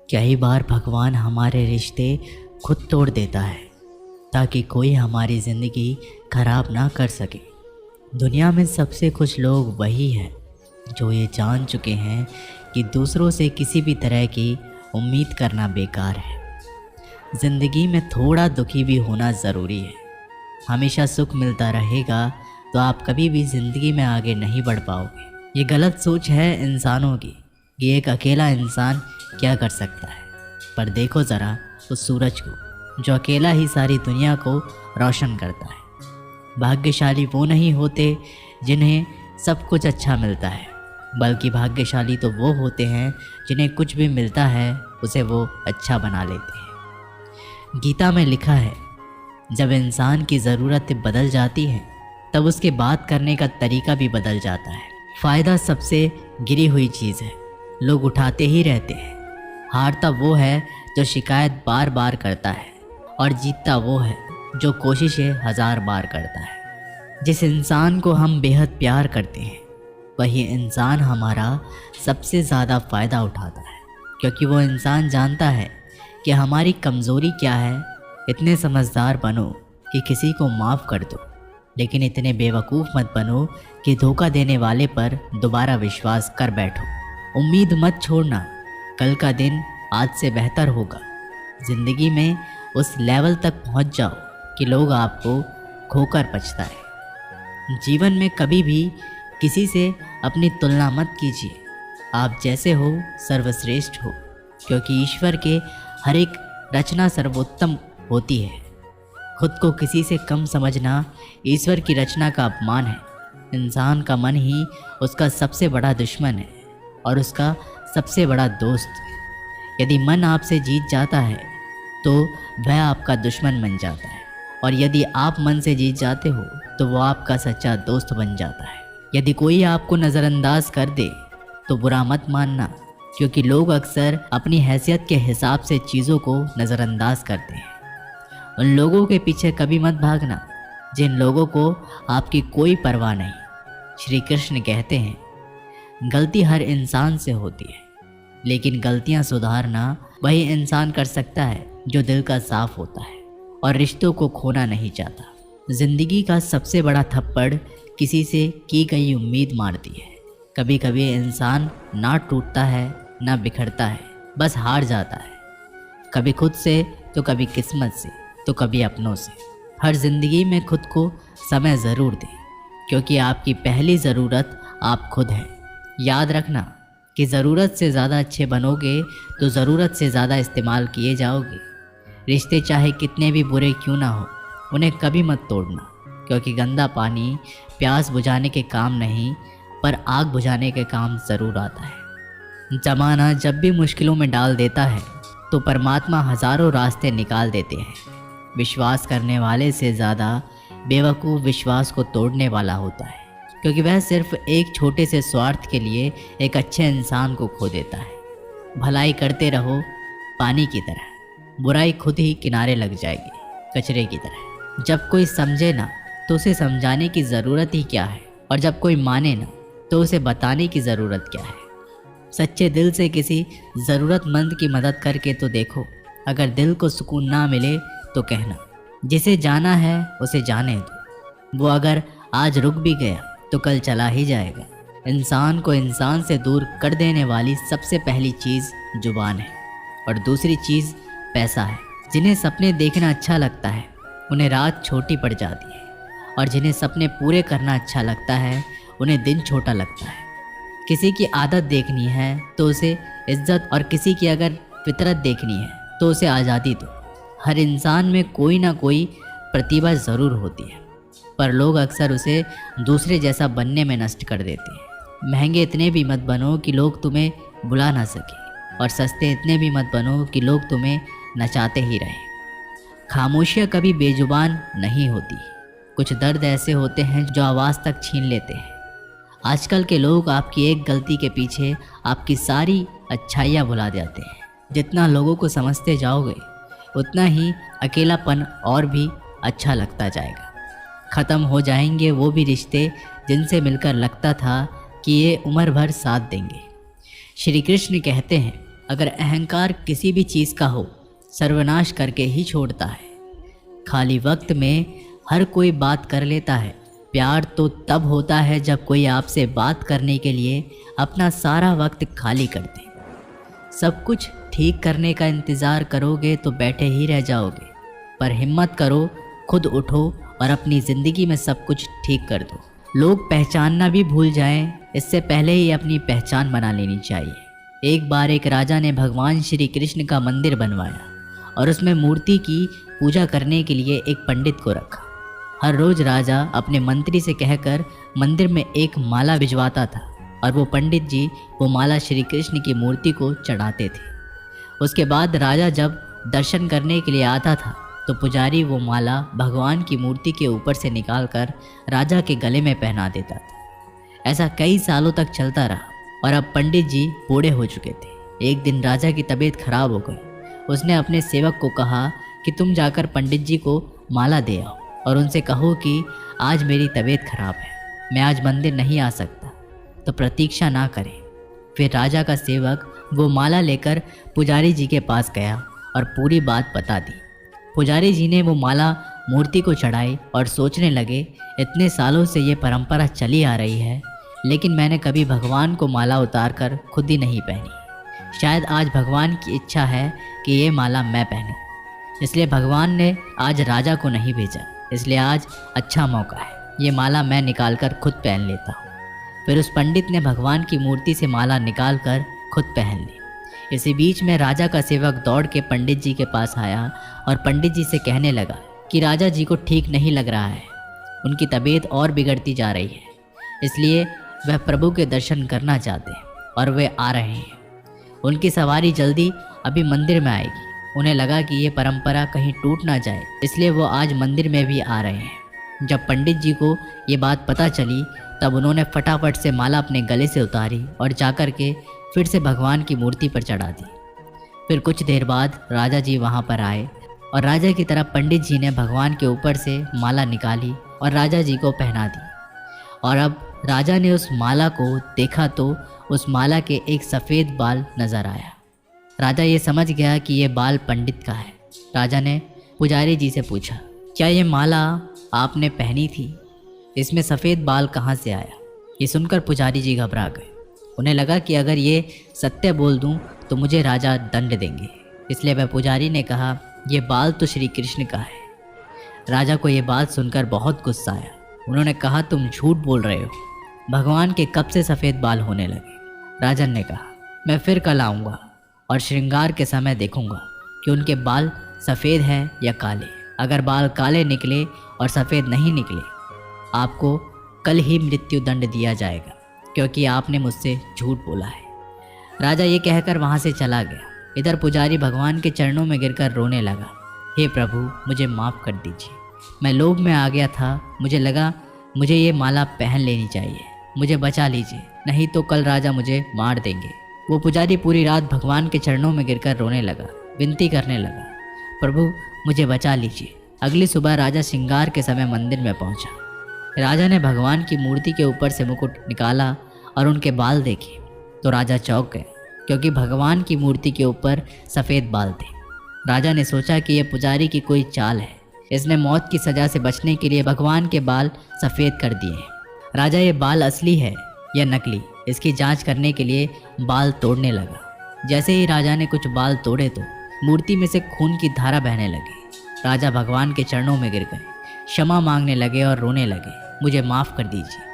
कई बार भगवान हमारे रिश्ते खुद तोड़ देता है ताकि कोई हमारी ज़िंदगी खराब ना कर सके। दुनिया में सबसे खुश लोग वही हैं जो ये जान चुके हैं कि दूसरों से किसी भी तरह की उम्मीद करना बेकार है। ज़िंदगी में थोड़ा दुखी भी होना ज़रूरी है। हमेशा सुख मिलता रहेगा तो आप कभी भी ज़िंदगी में आगे नहीं बढ़ पाओगे। ये गलत सोच है इंसानों की कि एक अकेला इंसान क्या कर सकता है। पर देखो ज़रा उस सूरज को जो अकेला ही सारी दुनिया को रोशन करता है। भाग्यशाली वो नहीं होते जिन्हें सब कुछ अच्छा मिलता है, बल्कि भाग्यशाली तो वो होते हैं जिन्हें कुछ भी मिलता है उसे वो अच्छा बना लेते हैं। गीता में लिखा है, जब इंसान की ज़रूरतें बदल जाती हैं तब उसके बात करने का तरीका भी बदल जाता है। फ़ायदा सबसे गिरी हुई चीज़ है, लोग उठाते ही रहते हैं। हारता वो है जो शिकायत बार बार करता है और जीतता वो है जो कोशिशें 1000 बार करता है। जिस इंसान को हम बेहद प्यार करते हैं वही इंसान हमारा सबसे ज़्यादा फ़ायदा उठाता है, क्योंकि वो इंसान जानता है कि हमारी कमज़ोरी क्या है। इतने समझदार बनो कि किसी को माफ़ कर दो, लेकिन इतने बेवकूफ़ मत बनो कि धोखा देने वाले पर दोबारा विश्वास कर बैठो। उम्मीद मत छोड़ना, कल का दिन आज से बेहतर होगा। ज़िंदगी में उस लेवल तक पहुंच जाओ कि लोग आपको खोकर पछताए। जीवन में कभी भी किसी से अपनी तुलना मत कीजिए। आप जैसे हो सर्वश्रेष्ठ हो, क्योंकि ईश्वर के हर एक रचना सर्वोत्तम होती है। खुद को किसी से कम समझना ईश्वर की रचना का अपमान है। इंसान का मन ही उसका सबसे बड़ा दुश्मन है और उसका सबसे बड़ा दोस्त। यदि मन आपसे जीत जाता है तो वह आपका दुश्मन बन जाता है, और यदि आप मन से जीत जाते हो तो वो आपका सच्चा दोस्त बन जाता है। यदि कोई आपको नज़रअंदाज कर दे तो बुरा मत मानना, क्योंकि लोग अक्सर अपनी हैसियत के हिसाब से चीज़ों को नज़रअंदाज करते हैं। उन लोगों के पीछे कभी मत भागना जिन लोगों को आपकी कोई परवाह नहीं। श्री कृष्ण कहते हैं, गलती हर इंसान से होती है, लेकिन गलतियां सुधारना वही इंसान कर सकता है जो दिल का साफ होता है और रिश्तों को खोना नहीं चाहता। ज़िंदगी का सबसे बड़ा थप्पड़ किसी से की गई उम्मीद मारती है। कभी कभी इंसान ना टूटता है ना बिखरता है, बस हार जाता है। कभी खुद से तो कभी किस्मत से तो कभी अपनों से। हर ज़िंदगी में खुद को समय ज़रूर दें, क्योंकि आपकी पहली ज़रूरत आप खुद हैं। याद रखना कि ज़रूरत से ज़्यादा अच्छे बनोगे तो ज़रूरत से ज़्यादा इस्तेमाल किए जाओगे। रिश्ते चाहे कितने भी बुरे क्यों ना हो, उन्हें कभी मत तोड़ना, क्योंकि गंदा पानी प्यास बुझाने के काम नहीं पर आग बुझाने के काम ज़रूर आता है। ज़माना जब भी मुश्किलों में डाल देता है तो परमात्मा हज़ारों रास्ते निकाल देते हैं। विश्वास करने वाले से ज़्यादा बेवकूफ़ विश्वास को तोड़ने वाला होता है, क्योंकि वह सिर्फ एक छोटे से स्वार्थ के लिए एक अच्छे इंसान को खो देता है। भलाई करते रहो पानी की तरह, बुराई खुद ही किनारे लग जाएगी कचरे की तरह। जब कोई समझे ना तो उसे समझाने की ज़रूरत ही क्या है, और जब कोई माने ना तो उसे बताने की ज़रूरत क्या है। सच्चे दिल से किसी ज़रूरतमंद की मदद करके तो देखो। अगर दिल को सुकून ना मिले तो कहना, जिसे जाना है उसे जाने दो। वो अगर आज रुक भी गया तो कल चला ही जाएगा। इंसान को इंसान से दूर कर देने वाली सबसे पहली चीज़ जुबान है, और दूसरी चीज़ पैसा है। जिन्हें सपने देखना अच्छा लगता है उन्हें रात छोटी पड़ जाती है, और जिन्हें सपने पूरे करना अच्छा लगता है उन्हें दिन छोटा लगता है। किसी की आदत देखनी है तो उसे इज्जत, और किसी की अगर फितरत देखनी है तो उसे आज़ादी दो। हर इंसान में कोई ना कोई प्रतिभा ज़रूर होती है, पर लोग अक्सर उसे दूसरे जैसा बनने में नष्ट कर देते हैं। महंगे इतने भी मत बनो कि लोग तुम्हें बुला ना सके, और सस्ते इतने भी मत बनो कि लोग तुम्हें नचाते ही रहें। खामोशियाँ कभी बेजुबान नहीं होती। कुछ दर्द ऐसे होते हैं जो आवाज़ तक छीन लेते हैं। आजकल के लोग आपकी एक गलती के पीछे आपकी सारी अच्छाइयाँ भुला जाते हैं। जितना लोगों को समझते जाओगे उतना ही अकेलापन और भी अच्छा लगता जाएगा। ख़त्म हो जाएंगे वो भी रिश्ते जिनसे मिलकर लगता था कि ये उम्र भर साथ देंगे। श्री कृष्ण कहते हैं, अगर अहंकार किसी भी चीज़ का हो, सर्वनाश करके ही छोड़ता है। खाली वक्त में हर कोई बात कर लेता है। प्यार तो तब होता है जब कोई आपसे बात करने के लिए अपना सारा वक्त खाली कर दे। सब कुछ ठीक करने का इंतज़ार करोगे तो बैठे ही रह जाओगे, पर हिम्मत करो, खुद उठो और अपनी ज़िंदगी में सब कुछ ठीक कर दो। लोग पहचानना भी भूल जाएं, इससे पहले ही अपनी पहचान बना लेनी चाहिए। एक बार एक राजा ने भगवान श्री कृष्ण का मंदिर बनवाया और उसमें मूर्ति की पूजा करने के लिए एक पंडित को रखा। हर रोज़ राजा अपने मंत्री से कहकर मंदिर में एक माला भिजवाता था और वो पंडित जी वो माला श्री कृष्ण की मूर्ति को चढ़ाते थे। उसके बाद राजा जब दर्शन करने के लिए आता था तो पुजारी वो माला भगवान की मूर्ति के ऊपर से निकालकर राजा के गले में पहना देता था। ऐसा कई सालों तक चलता रहा और अब पंडित जी बूढ़े हो चुके थे। एक दिन राजा की तबीयत खराब हो गई। उसने अपने सेवक को कहा कि तुम जाकर पंडित जी को माला दे आओ और उनसे कहो कि आज मेरी तबीयत खराब है, मैं आज मंदिर नहीं आ सकता, तो प्रतीक्षा ना करें। फिर राजा का सेवक वो माला लेकर पुजारी जी के पास गया और पूरी बात बता दी। पुजारी जी ने वो माला मूर्ति को चढ़ाई और सोचने लगे, इतने सालों से ये परंपरा चली आ रही है, लेकिन मैंने कभी भगवान को माला उतारकर खुद ही नहीं पहनी। शायद आज भगवान की इच्छा है कि ये माला मैं पहनूं, इसलिए भगवान ने आज राजा को नहीं भेजा, इसलिए आज अच्छा मौका है, ये माला मैं निकालकर खुद पहन लेता हूँ। फिर उस पंडित ने भगवान की मूर्ति से माला निकालकर खुद पहन ली। इसी बीच में राजा का सेवक दौड़ के पंडित जी के पास आया और पंडित जी से कहने लगा कि राजा जी को ठीक नहीं लग रहा है, उनकी तबीयत और बिगड़ती जा रही है, इसलिए वह प्रभु के दर्शन करना चाहते हैं और वे आ रहे हैं। उनकी सवारी जल्दी अभी मंदिर में आएगी। उन्हें लगा कि ये परंपरा कहीं टूट ना जाए, इसलिए वो आज मंदिर में भी आ रहे हैं। जब पंडित जी को ये बात पता चली तब उन्होंने फटाफट से माला अपने गले से उतारी और जाकर के फिर से भगवान की मूर्ति पर चढ़ा दी। फिर कुछ देर बाद राजा जी वहाँ पर आए और राजा की तरफ पंडित जी ने भगवान के ऊपर से माला निकाली और राजा जी को पहना दी। और अब राजा ने उस माला को देखा तो उस माला के एक सफ़ेद बाल नज़र आया। राजा ये समझ गया कि ये बाल पंडित का है। राजा ने पुजारी जी से पूछा, क्या ये माला आपने पहनी थी? इसमें सफ़ेद बाल कहाँ से आया? ये सुनकर पुजारी जी घबरा गए। उन्हें लगा कि अगर ये सत्य बोल दूं तो मुझे राजा दंड देंगे, इसलिए वह पुजारी ने कहा, ये बाल तो श्री कृष्ण का है। राजा को ये बात सुनकर बहुत गुस्सा आया। उन्होंने कहा, तुम झूठ बोल रहे हो, भगवान के कब से सफ़ेद बाल होने लगे? राजन ने कहा, मैं फिर कल आऊँगा और श्रृंगार के समय देखूंगा कि उनके बाल सफ़ेद हैं या काले। अगर बाल काले निकले और सफ़ेद नहीं निकले, आपको कल ही मृत्यु दंड दिया जाएगा, क्योंकि आपने मुझसे झूठ बोला है। राजा ये कहकर वहाँ से चला गया। इधर पुजारी भगवान के चरणों में गिरकर रोने लगा, हे प्रभु, मुझे माफ़ कर दीजिए, मैं लोभ में आ गया था, मुझे लगा मुझे ये माला पहन लेनी चाहिए, मुझे बचा लीजिए, नहीं तो कल राजा मुझे मार देंगे। वो पुजारी पूरी रात भगवान के चरणों में गिरकर रोने लगा, विनती करने लगा, प्रभु मुझे बचा लीजिए। अगली सुबह राजा श्रृंगार के समय मंदिर में पहुंचा। राजा ने भगवान की मूर्ति के ऊपर से मुकुट निकाला और उनके बाल देखे तो राजा चौंक गए, क्योंकि भगवान की मूर्ति के ऊपर सफ़ेद बाल थे। राजा ने सोचा कि यह पुजारी की कोई चाल है, इसने मौत की सज़ा से बचने के लिए भगवान के बाल सफ़ेद कर दिए हैं। राजा ये बाल असली है या नकली, इसकी जांच करने के लिए बाल तोड़ने लगा। जैसे ही राजा ने कुछ बाल तोड़े तो मूर्ति में से खून की धारा बहने लगी। राजा भगवान के चरणों में गिर गए, क्षमा मांगने लगे और रोने लगे, मुझे माफ़ कर दीजिए।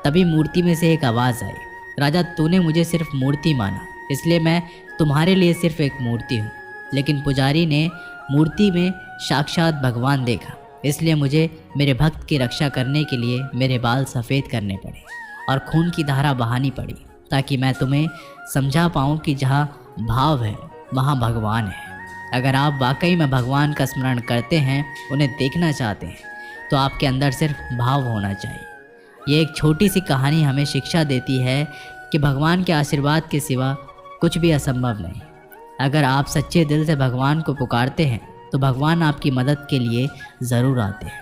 तभी मूर्ति में से एक आवाज़ आई, राजा तूने मुझे सिर्फ मूर्ति माना, इसलिए मैं तुम्हारे लिए सिर्फ एक मूर्ति हूँ। लेकिन पुजारी ने मूर्ति में साक्षात भगवान देखा, इसलिए मुझे मेरे भक्त की रक्षा करने के लिए मेरे बाल सफ़ेद करने पड़े और खून की धारा बहानी पड़ी, ताकि मैं तुम्हें समझा पाऊँ कि जहाँ भाव है वहाँ भगवान है। अगर आप वाकई में भगवान का स्मरण करते हैं, उन्हें देखना चाहते हैं, तो आपके अंदर सिर्फ भाव होना चाहिए। ये एक छोटी सी कहानी हमें शिक्षा देती है कि भगवान के आशीर्वाद के सिवा कुछ भी असंभव नहीं। अगर आप सच्चे दिल से भगवान को पुकारते हैं तो भगवान आपकी मदद के लिए ज़रूर आते हैं।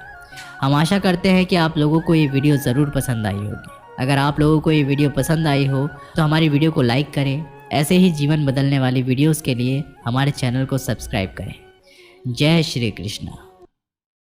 हम आशा करते हैं कि आप लोगों को ये वीडियो ज़रूर पसंद आई होगी। अगर आप लोगों को ये वीडियो पसंद आई हो तो हमारी वीडियो को लाइक करें, ऐसे ही जीवन बदलने वाली वीडियोस के लिए हमारे चैनल को सब्सक्राइब करें। जय श्री कृष्णा।